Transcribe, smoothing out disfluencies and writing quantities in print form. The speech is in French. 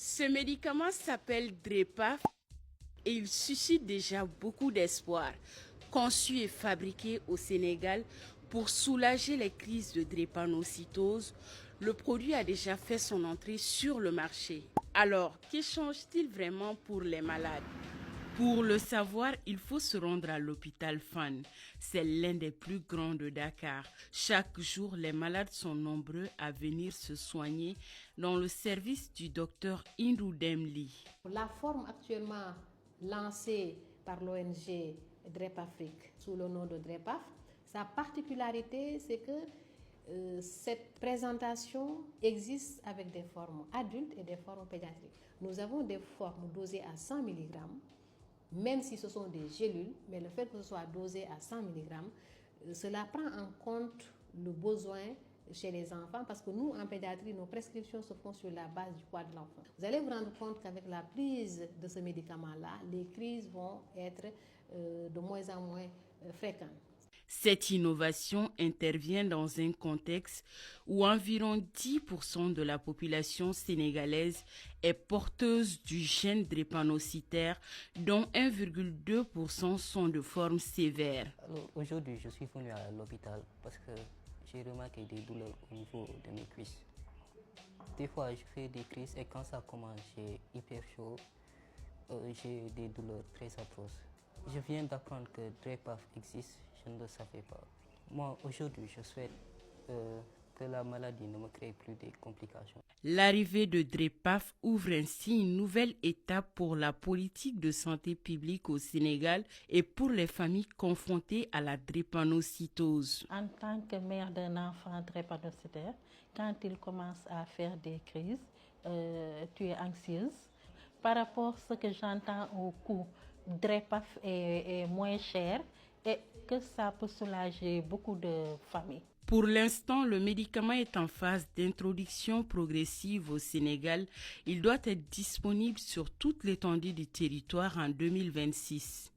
Ce médicament s'appelle Drépaf et il suscite déjà beaucoup d'espoir. Conçu et fabriqué au Sénégal pour soulager les crises de drépanocytose, le produit a déjà fait son entrée sur le marché. Alors, que change-t-il vraiment pour les malades? Pour le savoir, il faut se rendre à l'hôpital Fann. C'est l'un des plus grands de Dakar. Chaque jour, les malades sont nombreux à venir se soigner dans le service du docteur Indou Demli. La forme actuellement lancée par l'ONG DREP Afrique sous le nom de DREPAF, sa particularité, c'est que cette présentation existe avec des formes adultes et des formes pédiatriques. Nous avons des formes dosées à 100 mg, même si ce sont des gélules, mais le fait que ce soit dosé à 100 mg, cela prend en compte le besoin chez les enfants, parce que nous, en pédiatrie, nos prescriptions se font sur la base du poids de l'enfant. Vous allez vous rendre compte qu'avec la prise de ce médicament-là, les crises vont être de moins en moins fréquentes. Cette innovation intervient dans un contexte où environ 10% de la population sénégalaise est porteuse du gène drépanocytaire, dont 1,2% sont de forme sévère. Alors, aujourd'hui, je suis venu à l'hôpital parce que j'ai remarqué des douleurs au niveau de mes cuisses. Des fois, je fais des crises et quand ça commence, j'ai hyper chaud, j'ai des douleurs très atroces. Je viens d'apprendre que DREPAF existe, je ne le savais pas. Moi, aujourd'hui, je souhaite que la maladie ne me crée plus de complications. L'arrivée de DREPAF ouvre ainsi une nouvelle étape pour la politique de santé publique au Sénégal et pour les familles confrontées à la drépanocytose. En tant que mère d'un enfant drépanocytaire, quand il commence à faire des crises, tu es anxieuse. Par rapport à ce que j'entends au coût, DREPAF est moins cher et que ça peut soulager beaucoup de familles. Pour l'instant, le médicament est en phase d'introduction progressive au Sénégal. Il doit être disponible sur toute l'étendue du territoire en 2026.